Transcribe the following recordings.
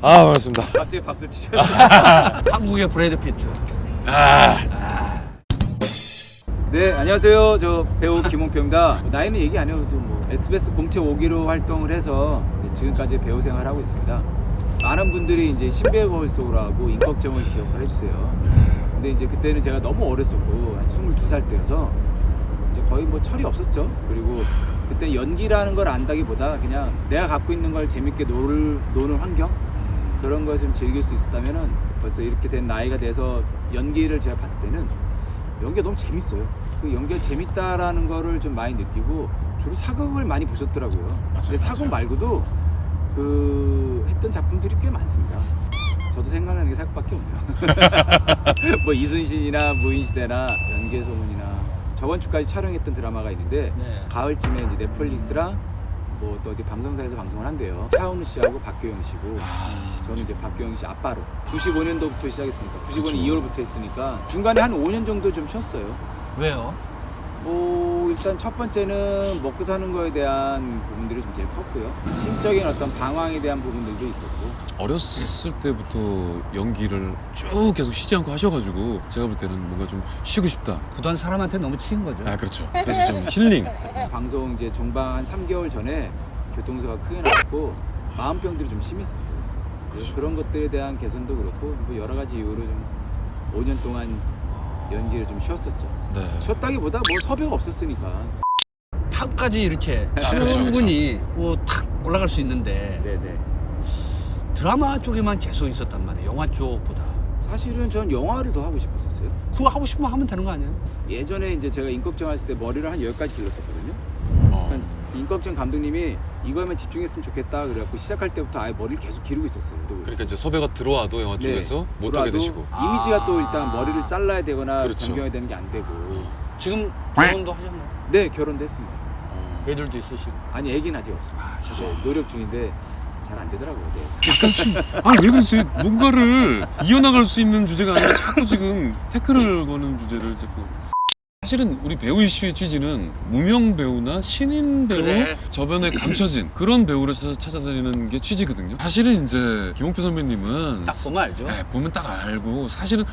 반갑습니다. 갑자기 박수 치셨죠? 한국의 브래드 피트. 네, 안녕하세요. 저 배우 김홍표입니다. 나이는 얘기 안 해도 뭐 SBS 공채 5기로 활동을 해서 지금까지 배우 생활을 하고 있습니다. 많은 분들이 이제 신비의 거울 속으로 하고 임꺽정을 기억을 해주세요. 근데 이제 그때는 제가 너무 어렸었고 한 22살 때여서 이제 거의 뭐 철이 없었죠. 그리고 그때 연기라는 걸 안다기보다 그냥 내가 갖고 있는 걸 재밌게 노는 환경 그런 것을 좀 즐길 수 있었다면은 벌써 이렇게 된 나이가 돼서 연기를 제가 봤을 때는 연기가 너무 재밌어요. 그 연기가 재밌다라는 거를 좀 많이 느끼고 주로 사극을 많이 보셨더라고요. 근데 사극 말고도 그 했던 작품들이 꽤 많습니다. 저도 생각나는 게 사극밖에 없네요. 뭐 이순신이나 무인시대나 연기의 소문이나 저번 주까지 촬영했던 드라마가 있는데 네. 가을쯤에 이제 넷플릭스랑 뭐 또 어디 방송사에서 방송을 한대요. 차은우 씨하고 박교영 씨고 저는 이제 박교영 씨 아빠로 95년도부터 시작했으니까 95년 2월부터 했으니까 중간에 한 5년 정도 좀 쉬었어요. 왜요? 뭐 일단 첫 번째는 먹고 사는 거에 대한 부분들이 좀 제일 컸고요. 심적인 어떤 방황에 대한 부분들도 있었고. 어렸을 때부터 연기를 쭉 계속 쉬지 않고 하셔가지고 제가 볼 때는 뭔가 좀 쉬고 싶다. 부단 사람한테 너무 치인 거죠. 아 그렇죠. 그래서 좀 힐링. 방송 이제 종방 한 3개월 전에 교통사가 크게 났고 마음병들이 좀 심했었어요. 그래서 그런 것들에 대한 개선도 그렇고 뭐 여러 가지 이유로 좀 5년 동안 연기를 좀 쉬었었죠. 네. 쉬었다기보다 뭐 섭외가 없었으니까. 탑까지 이렇게 그렇죠, 충분히 뭐탁 올라갈 수 있는데 네네. 드라마 쪽에만 계속 있었단 말이에요. 영화 쪽보다. 사실은 전 영화를 더 하고 싶었었어요. 그거 하고 싶으면 하면 되는 거 아니에요? 예전에 이제 제가 임꺽정 했을 때 머리를 한 여기까지 길렀었거든요. 그러니까 임꺽정 감독님이 이거에만 집중했으면 좋겠다 그래갖고 시작할 때부터 아예 머리를 계속 기르고 있었어요. 그러니까 이제 섭외가 들어와도 영화 네. 쪽에서 못 하게 들어와도 되시고. 이미지가 또 일단 머리를 잘라야 되거나 그렇죠. 변경해야 되는 게 안 되고. 지금 결혼도 하셨나요? 네, 결혼도 했습니다. 애들도 있으시고. 아니 애기는 아직 없어요. 네, 노력 중인데 잘 안 되더라고요. 네. 아니 왜 그러세요? 뭔가를 이어나갈 수 있는 주제가 아니라 자꾸 지금 태클을 거는 주제를 자꾸. 사실은 우리 배우 이슈의 취지는 무명 배우나 신인 배우 그래. 저변에 감춰진 그런 배우를 찾아다니는 게 취지거든요. 사실은 이제 김홍표 선배님은 딱 보면 알죠. 네, 보면 딱 알고 사실은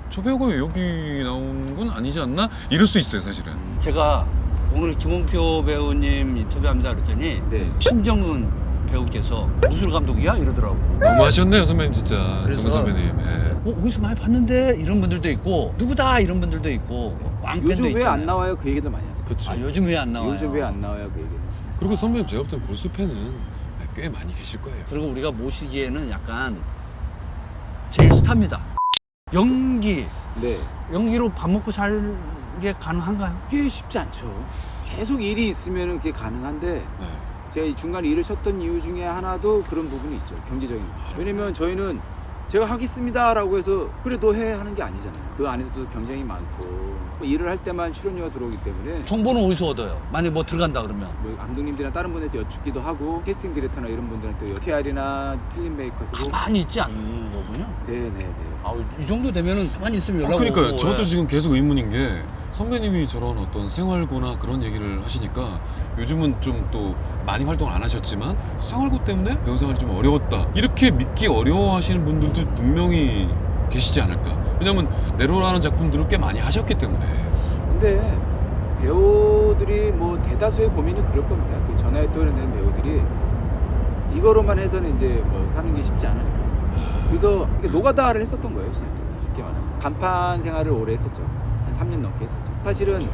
저 배우가 왜 여기 나온 건 아니지 않나? 이럴 수 있어요 사실은. 제가 오늘 김홍표 배우님 인터뷰합니다 그랬더니 네. 신정은 배우께서 무술 감독이야? 이러더라고. 너무 하셨네요 선배님 진짜. 그래서- 정근 선배님. 예. 어디서 많이 봤는데? 이런 분들도 있고 누구다? 이런 분들도 있고 왕팬도 요즘 왜 있잖아요. 안 나와요? 그 얘기들 많이 하세요. 그렇죠. 아, 요즘 왜 안 나와요? 요즘 왜 안 나와요? 그 얘기들. 그리고 선배님 제가 볼 때는 골수팬은 꽤 많이 계실 거예요. 그리고 우리가 모시기에는 약간 제일 스타입니다. 네. 연기로 밥 먹고 살 게 가능한가요? 그게 쉽지 않죠. 계속 일이 있으면 그게 가능한데 네. 제가 이 중간에 일을 쉬었던 이유 중에 하나도 그런 부분이 있죠. 경제적인 거. 왜냐면 저희는 제가 하겠습니다라고 해서 그래 너 해 하는 게 아니잖아요. 그 안에서도 경쟁이 많고 일을 할 때만 출연료가 들어오기 때문에 정보는 어디서 얻어요? 만약에 뭐 들어간다 그러면 뭐 감독님들이나 다른 분한테 여쭙기도 하고 캐스팅 디렉터나 이런 분들한테 TR이나 필름 메이커스고 가만히 있지 않는 거군요. 네네네. 이 정도 되면은 가만히 있으면 연락 오고. 그러니까요. 저도 예. 지금 계속 의문인 게 선배님이 저런 어떤 생활고나 그런 얘기를 하시니까 요즘은 좀 또 많이 활동을 안 하셨지만 생활고 때문에 배우 생활이 좀 어려웠다 이렇게 믿기 어려워하시는 분들도 분명히 계시지 않을까. 왜냐면 내로라는 작품들을 꽤 많이 하셨기 때문에. 근데 배우들이 뭐 대다수의 고민이 그럴 겁니다. 그 전화에 떠오르는 배우들이 이거로만 해서는 이제 뭐 사는 게 쉽지 않으니까. 그래서 이렇게 노가다를 했었던 거예요, 쉽게 말하면. 간판 생활을 오래 했었죠. 한 3년 넘게 했었죠. 사실은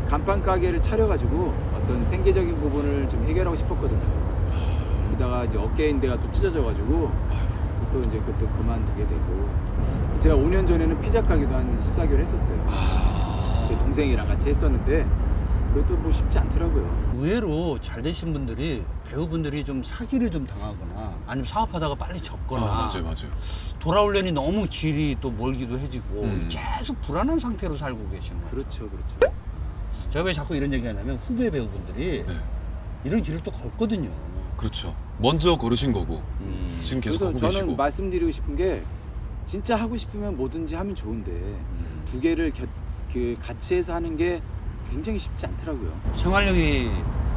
간판 가게를 차려가지고 어떤 생계적인 부분을 좀 해결하고 싶었거든요. 그러다가 이제 어깨인대가 또 찢어져가지고 또 이제 그것도 그만두게 되고. 제가 5년 전에는 피자 가게도 한 14개월 했었어요. 제 동생이랑 같이 했었는데 그것도 뭐 쉽지 않더라고요. 의외로 잘 되신 분들이 배우분들이 좀 사기를 좀 당하거나 아니면 사업하다가 빨리 접거나 맞아요. 돌아오려니 너무 길이 또 멀기도 해지고 음. 계속 불안한 상태로 살고 계시는 거예요. 그렇죠, 그렇죠. 제가 왜 자꾸 이런 얘기 하냐면 후배 배우분들이 네. 이런 길을 또 걷거든요. 그렇죠. 먼저 걸으신 거고 지금 계속 그래서 하고 저는 계시고. 말씀드리고 싶은 게 진짜 하고 싶으면 뭐든지 하면 좋은데 두 개를 같이 해서 하는 게 굉장히 쉽지 않더라고요. 생활력이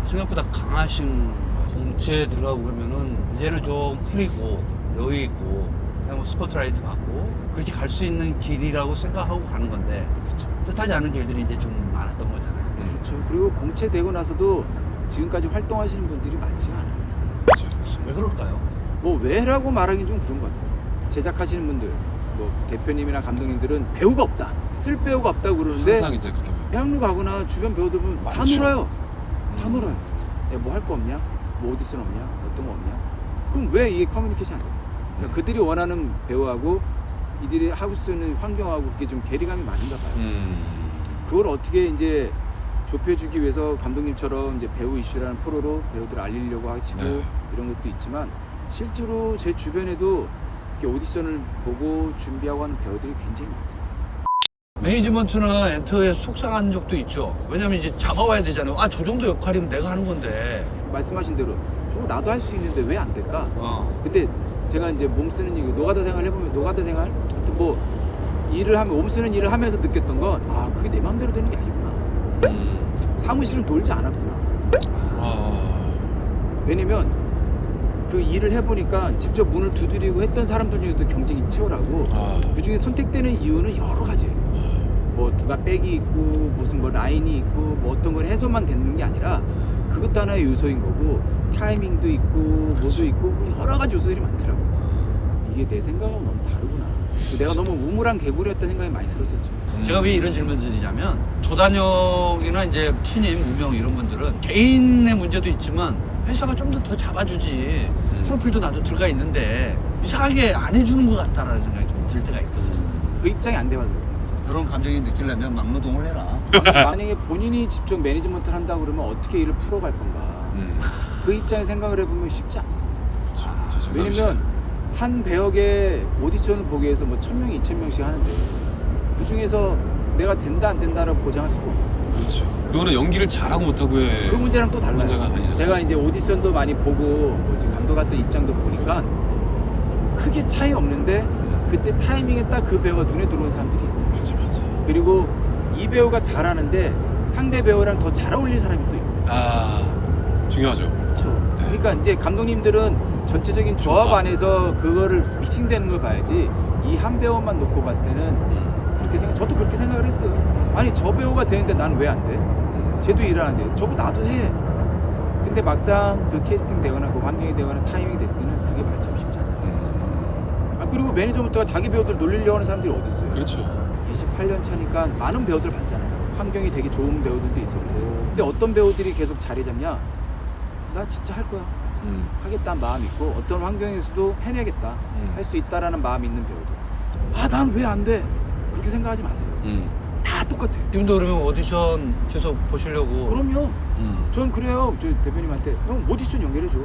생각보다 강하신 공채에 들어가고 그러면은 이제는 좀 풀리고 여유 있고 그냥 뭐 스포트라이트 받고 그렇게 갈 수 있는 길이라고 생각하고 가는 건데 그렇죠. 뜻하지 않은 길들이 이제 좀 많았던 거잖아요. 그렇죠. 그리고 공채되고 나서도 지금까지 활동하시는 분들이 많지가 않아요. 맞아요. 왜 그럴까요? 뭐 왜라고 말하기 좀 그런 것 같아요. 제작하시는 분들, 뭐 대표님이나 감독님들은 배우가 없다, 쓸 배우가 없다고 그러는데 항상 이제 그렇게 말해요. 대학로 가거나 주변 배우들 보면 다 많죠. 놀아요. 다 놀아요. 뭐 할 거 없냐? 뭐 오디션 없냐? 어떤 거 없냐? 그럼 왜 이게 커뮤니케이션이 안 돼요? 그러니까 그들이 원하는 배우하고 이들이 하고 쓰는 환경하고 그게 좀 괴리감이 많은가 봐요. 그걸 어떻게 이제 좁혀주기 위해서 감독님처럼 이제 배우 이슈라는 프로로 배우들을 알리려고 하시고 네. 이런 것도 있지만 실제로 제 주변에도 이렇게 오디션을 보고 준비하고 하는 배우들이 굉장히 많습니다. 매니지먼트나 엔터에 속상한 적도 있죠. 왜냐면 이제 잡아와야 되잖아요. 아, 저 정도 역할이면 내가 하는 건데. 말씀하신 대로 저거 나도 할 수 있는데 왜 안 될까? 근데 제가 이제 몸 쓰는 일, 노가다 생활 해보면 노가다 생활, 하여튼 뭐 일을 하면 몸 쓰는 일을 하면서 느꼈던 건 아, 그게 내 마음대로 되는 게 아니구나. 사무실은 돌지 않았구나. 왜냐면 그 일을 해보니까 직접 문을 두드리고 했던 사람들 중에서도 경쟁이 치열하고 그 중에 선택되는 이유는 여러 가지예요. 뭐 누가 백이 있고 무슨 뭐 라인이 있고 뭐 어떤 걸 해서만 되는 게 아니라 그것도 하나의 요소인 거고 타이밍도 있고 뭐도 있고 여러 가지 요소들이 많더라고. 이게 내 생각하고 너무 다르구나. 내가 너무 우물한 개구리였다는 생각이 많이 들었었죠. 제가 왜 이런 질문 드리냐면 조단역이나 이제 신임, 무명 이런 분들은 개인의 문제도 있지만 회사가 좀 더 잡아주지 프로필도 나도 들어가 있는데 이상하게 안 해주는 것 같다라는 생각이 좀 들 때가 있거든요. 그 입장이 안 돼봐서 그런 감정이 느끼려면 막노동을 해라. 만약에 본인이 직접 매니지먼트를 한다고 그러면 어떻게 일을 풀어갈 건가. 그 입장에 생각을 해보면 쉽지 않습니다. 왜냐면 한 배역의 오디션을 보기 위해서 뭐 1000명, 2000명씩 하는데 그 중에서 내가 된다 안 된다라고 보장할 수가 없거든요. 그렇죠. 그거는 연기를 잘하고 못하고의 그 문제랑 또 달라요. 문제가 아니잖아요. 제가 이제 오디션도 많이 보고 뭐 지금 감독 같은 입장도 보니까 크게 차이 없는데 그때 타이밍에 딱 그 배우가 눈에 들어오는 사람들이 있어요. 맞아. 그리고 이 배우가 잘하는데 상대 배우랑 더 잘 어울리는 사람이 또 있거든요. 중요하죠. 그렇죠. 네. 그러니까 이제 감독님들은 전체적인 조합 안에서 그거를 미싱되는 걸 봐야지 이 한 배우만 놓고 봤을 때는 그렇게 저도 그렇게 생각을 했어요. 아니 저 배우가 되는데 나는 왜 안 돼? 쟤도 일하는데 저거 나도 해. 근데 막상 그 캐스팅 되거나 그 환경이 되거나 타이밍이 됐을 때는 그게 말참 쉽지 않다. 그리고 매니저부터가 자기 배우들 놀리려고 하는 사람들이 어디 있어요? 그렇죠. 28년 차니까 많은 배우들 봤잖아요. 환경이 되게 좋은 배우들도 있었고. 근데 어떤 배우들이 계속 자리 잡냐? 나 진짜 할 거야. 하겠다는 마음이 있고 어떤 환경에서도 해내겠다. 할 수 있다라는 마음이 있는 배우들. 아, 난 왜 안 돼? 그렇게 생각하지 마세요. 다 똑같아요. 지금도 그러면 오디션 계속 보시려고. 그럼요. 전 그래요. 저 대표님한테 형 오디션 연결해줘.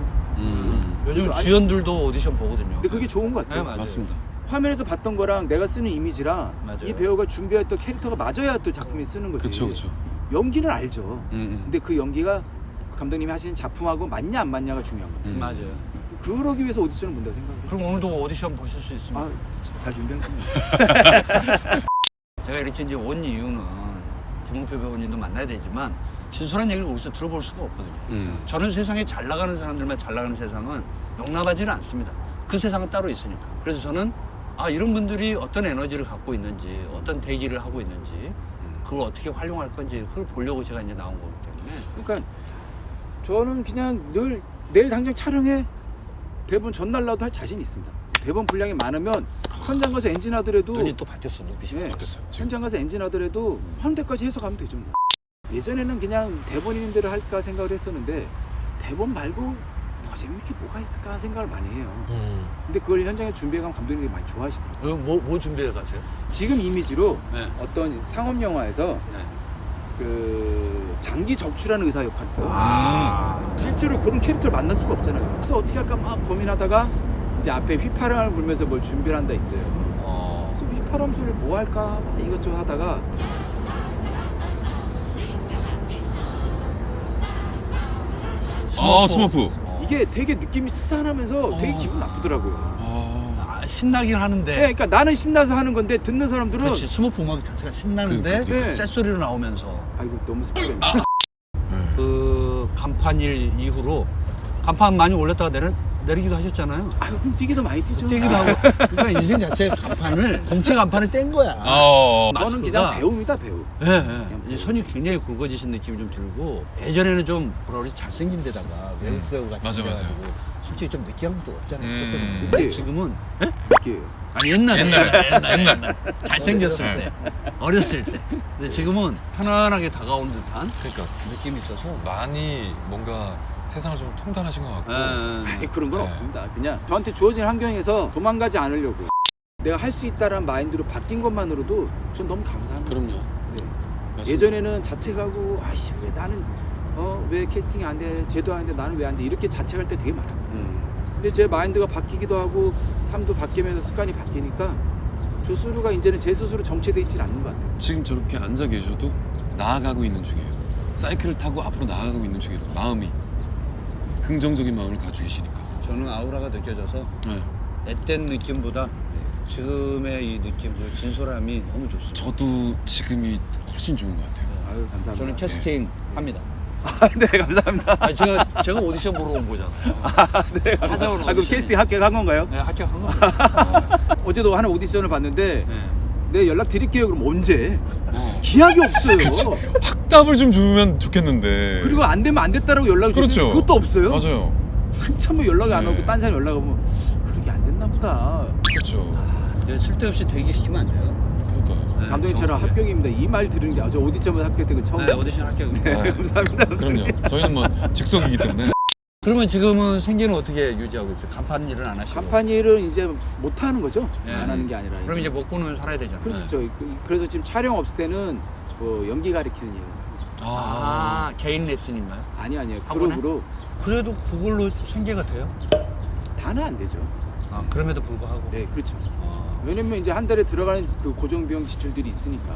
요즘 아니, 주연들도 오디션 보거든요. 근데 그게 좋은 것 같아요. 네, 맞아요. 맞습니다. 화면에서 봤던 거랑 내가 쓰는 이미지랑 맞아요. 이 배우가 준비했던 캐릭터가 맞아야 또 작품이 쓰는 거지. 그렇죠. 연기는 알죠. 음. 근데 그 연기가 감독님이 하시는 작품하고 맞냐 안 맞냐가 중요한 거예요. 맞아요. 그러기 위해서 오디션을 본다고 생각해요. 그럼 오늘도 오디션 보실 수 있습니다. 아, 잘 준비했습니다. 제가 이렇게 이제 온 이유는 김홍표 배우님도 만나야 되지만 진솔한 얘기를 어디서 들어볼 수가 없거든요. 저는 세상에 잘 나가는 사람들만 잘 나가는 세상은 용납하지는 않습니다. 그 세상은 따로 있으니까. 그래서 저는 아, 이런 분들이 어떤 에너지를 갖고 있는지, 어떤 대기를 하고 있는지, 그걸 어떻게 활용할 건지 그걸 보려고 제가 이제 나온 거기 때문에. 그러니까 저는 그냥 늘 내일 당장 촬영해. 대본 전날 나도 할 자신 있습니다. 대본 분량이 많으면 현장 가서 엔진 하더라도 눈이 또 바뀌었어, 눈빛이. 네, 바뀌었어요, 지금. 현장 가서 엔진 하더라도 하는 데까지 해서 가면 되죠. 뭐. 예전에는 그냥 대본 있는 대로 할까 생각을 했었는데 대본 말고 더 재밌게 뭐가 있을까 생각을 많이 해요. 근데 그걸 현장에 준비해가면 감독님들이 많이 좋아하시더라고요. 뭐 준비해 가세요? 지금 이미지로 네. 어떤 상업 영화에서 네. 그 장기 적출하는 의사 역할을 해요. 아. 실제로 그런 캐릭터를 만날 수가 없잖아요. 그래서 어떻게 할까 막 고민하다가 이제 앞에 휘파람을 불면서 뭘 준비를 한다 있어요. 그래서 휘파람 소리를 뭐 할까 막 이것저것 하다가 스머프. 이게 되게 느낌이 스산하면서 되게 기분 나쁘더라고요. 아, 신나긴 하는데. 네, 그러니까 나는 신나서 하는 건데 듣는 사람들은 그렇지, 스모프 음악 자체가 신나는데 네. 쇳소리로 나오면서 아이고 너무 스포했네. 그 간판일 이후로 간판 많이 올렸다가 내리기도 하셨잖아요. 아 그럼 뛰기도 많이 뛰죠. 뛰기도 하고. 그러니까 인생 자체의 간판을 공채 간판을 뗀 거야. 어. 저는 그냥 배우입니다 배우. 예, 예. 이 손이 굉장히 굵어지신 느낌이 좀 들고 예전에는 좀 뭐라 그러지 잘생긴 데다가 외국 배우 같이 맞아, 맞아요. 생겨가지고 솔직히 좀 느끼한 것도 없잖아요. 음. 있었거든요. 느끼해요. 근데 지금은 예? 느끼해요. 아니 옛날에 옛날. 잘생겼을 네. 때 어렸을 때 근데 지금은 편안하게 다가오는 듯한 그러니까 느낌이 있어서 많이 뭔가 세상을 좀 통달하신 것 같고. 아니 그런 건 네. 없습니다. 그냥 저한테 주어진 환경에서 도망가지 않으려고 내가 할 수 있다라는 마인드로 바뀐 것만으로도 전 너무 감사합니다. 그럼요. 네. 맞습니다. 예전에는 자책하고 아씨 왜 나는 왜 캐스팅이 안 돼, 제도 안 돼, 나는 왜 안 돼 이렇게 자책할 때 되게 많았거든요. 근데 제 마인드가 바뀌기도 하고 삶도 바뀌면서 습관이 바뀌니까 저 스스로가 이제는 제 스스로 정체돼 있질 않는 것 같아요. 지금 저렇게 앉아 계셔도 나아가고 있는 중이에요. 사이클을 타고 앞으로 나아가고 있는 중이에요. 마음이 긍정적인 마음을 가지고 계시니까. 저는 아우라가 느껴져서 네. 앳된 느낌보다 지금의 이 느낌, 그 진솔함이 너무 좋습니다. 저도 지금이 훨씬 좋은 것 같아요. 아유 감사합니다. 저는 캐스팅 합니다. 네 감사합니다. 아, 제가 오디션 보러 온 거잖아요. 네, 찾아오는 그럼 오디션이. 캐스팅 합격한 건가요? 네, 합격한 겁니다. 어제도 하나 오디션을 봤는데 네. 네 연락 드릴게요. 그럼 언제? 어. 기약이 없어요. 확답을 좀 주면 좋겠는데. 그리고 안 되면 안 됐다라고 연락을 그렇죠. 주는데 그것도 없어요. 맞아요. 한참 연락이 안 네. 오고 딴 사람 연락 오면 그러게 안 됐나 보다. 그렇죠. 네, 쓸데없이 대기시키면 안 돼요. 그러니까요. 네, 감독님처럼 정확하게. 합격입니다. 이 말 들은 게 저 오디션에서 합격된 거 처음. 네, 오디션 합격입니다. 네, 감사합니다. 그럼요. 저희는 뭐 즉석이기 때문에. 그러면 지금은 생계는 어떻게 유지하고 있어요? 간판 일은 안 하시고? 간판 일은 이제 못 하는 거죠. 네. 안 하는 게 아니라. 그럼 이제 먹고는 살아야 되잖아요. 그렇죠. 그래서 지금 촬영 없을 때는 뭐 연기 가르치는 일을 하고 있어요. 아, 개인 레슨인가요? 아니요. 학원에? 그룹으로 그래도 그걸로 생계가 돼요? 다는 안 되죠. 아, 그럼에도 불구하고. 네, 그렇죠. 아. 왜냐면 이제 한 달에 들어가는 그 고정 비용 지출들이 있으니까.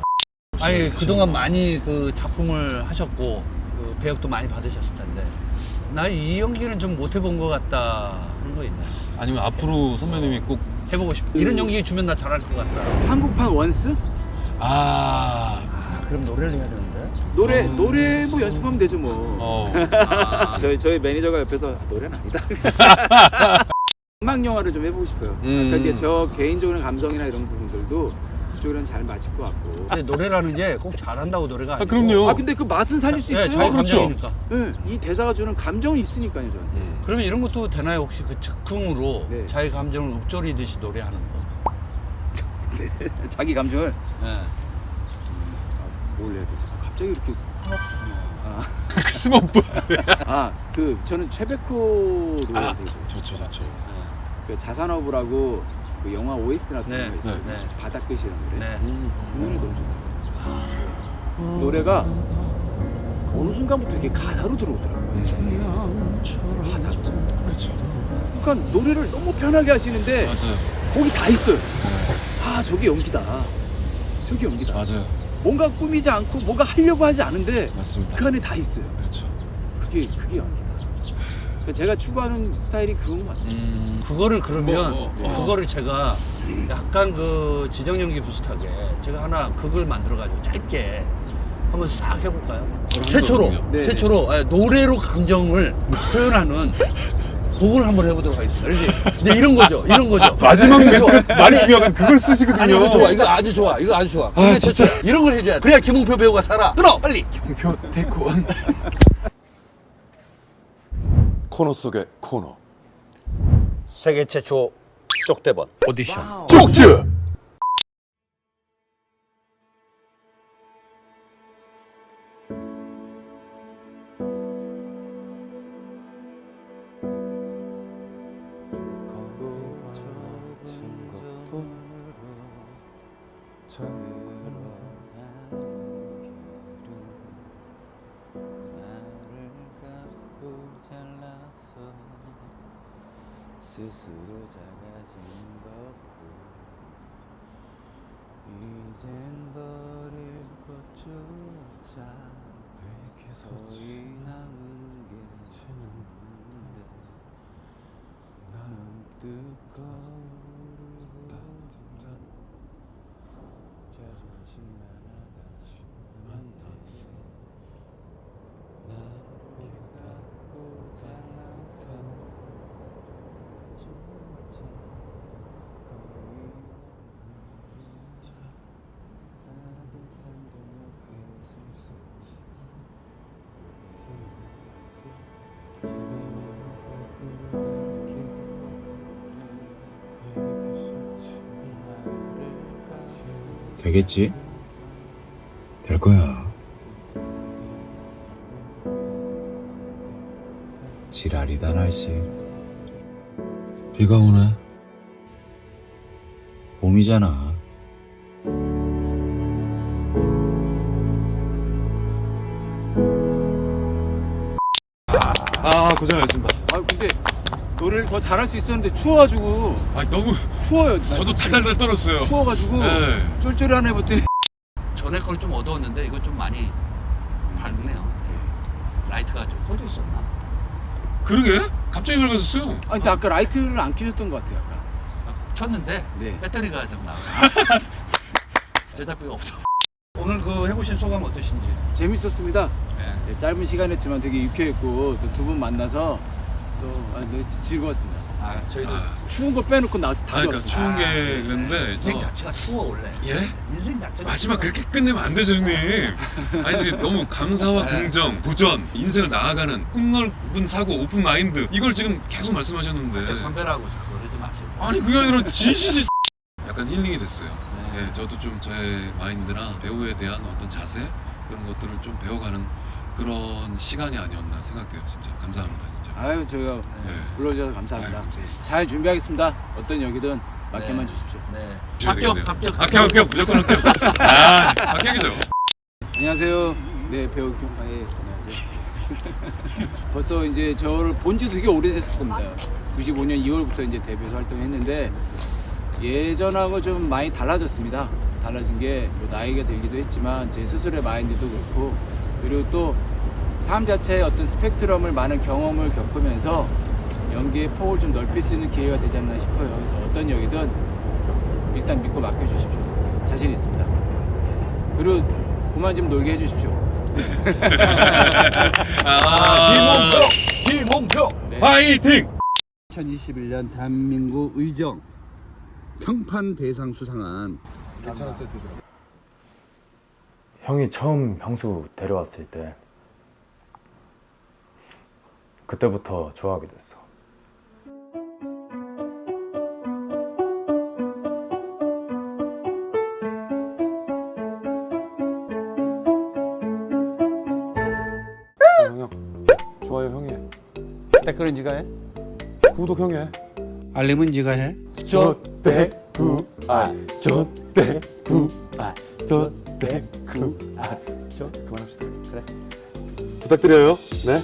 아니 그동안 많이 그 작품을 하셨고 그 배역도 많이 받으셨을 텐데 나 이 연기는 좀 못 해본 것 같다 하는 거 있나요? 아니면 앞으로 선배님이 꼭 해보고 싶다. 이런 연기 주면 나 잘할 것 같다. 한국판 원스 아. 아, 그럼 노래를 해야 되는데? 노래 뭐 연습하면 되죠 뭐. 아, 저희 매니저가 옆에서 노래는 아니다. 음악 영화를 좀 해보고 싶어요. 그러니까 저 개인적인 감성이나 이런 부분들도 그쪽이랑 잘 맞을 것 같고. 근데 노래라는 게 꼭 잘한다고 노래가 아니고. 그럼요. 아 근데 그 맛은 살릴 수 있어요. 네, 자기 그렇죠. 감정이니까. 네, 이 대사가 주는 감정이 있으니까요, 저는. 그러면 이런 것도 되나요? 혹시 그 즉흥으로 네. 자기 감정을 읊조리듯이 노래하는 거? 자기 감정을 네. 뭘 해야 되지? 갑자기 이렇게 그 스머프. 저는 최백호 노래 아, 되죠. 좋죠. 그 자산어부라고 그 영화 OST 나왔던 네, 거 있어요. 네. 바닷끝이라는 노래. 네. 그 노래 너무 좋다. 노래가 어느 순간부터 이게 가사로 들어오더라고요. 가사. 그렇죠. 그러니까 노래를 너무 편하게 하시는데 맞아요. 거기 다 있어요. 아 저게 연기다. 저게 연기다. 맞아요. 뭔가 꾸미지 않고 뭔가 하려고 하지 않은데 맞습니다. 그 안에 다 있어요. 그렇죠. 그게 연기다. 그러니까 제가 추구하는 스타일이 그건 것 같아요. 그거를 그러면 네. 그거를 제가 약간 그 지정 연기 비슷하게 제가 하나 그걸 만들어가지고 짧게 한번 싹 해볼까요? 최초로 네. 최초로 노래로 감정을 표현하는 그걸 한번 해보도록 하겠습니다. 그렇지? 근데 이런 거죠. 마지막 좋아. 멘트 많이 중요한 그걸 쓰시거든요. 아니 이거 좋아. 이거 아주 좋아. 근데 진짜 이런 걸 해줘야 돼. 그래야 김웅표 배우가 살아. 끊어 빨리. 표 테이크원. 코너 속의 코너. 세계 최초 쪽대본 오디션. 쪽즈. 스스로 작아진 것도 이젠 버릴 것조차 거의 남은 게 없는데 문득 거울을 자존심 하나가 주는데 나를 닫고 잘라서 되겠지? 될 거야. 지랄이다 날씨. 비가 오네. 봄이잖아. 고생하셨습니다. 아 근데 노래를 더 잘할 수 있었는데 추워가지고 너무 추워요. 나 저도 솔직히. 달달달 떨었어요. 추워가지고 네. 쫄쫄하네 봤더니 전에 걸 좀 어두웠는데 이거 좀 많이 밝네요. 라이트가 좀 꺼져 있었나? 그러게? 갑자기 밝아졌어요. 아 근데 아까 라이트를 안 켜셨던 것 같아요. 아까. 켰는데 네. 배터리가 좀 나가. 제작비가 없어. 오늘 그 해보신 소감 어떠신지? 재밌었습니다. 네. 네, 짧은 시간이었지만 되게 유쾌했고 또 두 분 만나서 또 네, 즐거웠습니다. 저희도 추운 거 빼놓고 다 그러니까 좋았어요. 추운 게 그런데 인생 자체가 추워 원래. 예? 인생 자체가 마지막 추워. 그렇게 끝내면 안 되죠, 형님. 아니 지금 너무 감사와 네. 긍정, 도전, 인생을 나아가는 폭넓은 사고, 오픈 마인드 이걸 지금 계속 말씀하셨는데 선배라고 자꾸 그러지 마시고. 아니 그게 아니라 진실이 약간 힐링이 됐어요. 네. 예, 저도 좀 저의 마인드나 배우에 대한 어떤 자세 그런 것들을 좀 배워가는 그런 시간이 아니었나 생각돼요. 진짜 감사합니다, 진짜. 아유 저희가 네. 불러주셔서 감사합니다. 아유, 감사합니다. 잘 준비하겠습니다. 어떤 역이든 맡겨만 네. 주십시오. 네. 주셔야 합격, 되겠네요. 합격. 합격, 무조건 합격. 합격이죠. 안녕하세요. 네 배우 김파예 안녕하세요. 벌써 이제 저를 본 지도 되게 오래됐을 겁니다. 95년 2월부터 이제 데뷔해서 활동했는데 예전하고 좀 많이 달라졌습니다. 달라진 게 뭐 나이가 들기도 했지만 제 스스로의 마인드도 그렇고 그리고 또 삶 자체의 어떤 스펙트럼을 많은 경험을 겪으면서 연기의 폭을 좀 넓힐 수 있는 기회가 되지 않나 싶어요. 그래서 어떤 역이든 일단 믿고 맡겨주십시오. 자신 있습니다. 네. 그리고 그만 좀 놀게 해주십시오. 김홍표. 네. 파이팅! 2021년 대한민국 의정 평판 대상 수상한 형이 처음 형수 데려왔을 때 그때부터 좋아하게 됐어. 형, 좋아요 형이 해. 댓글은 네가 해? 구독 형이 해. 알림은 네가 해? 조대구알 조대구알 조대구알 조 그만합시다. 그래. 부탁드려요. 네.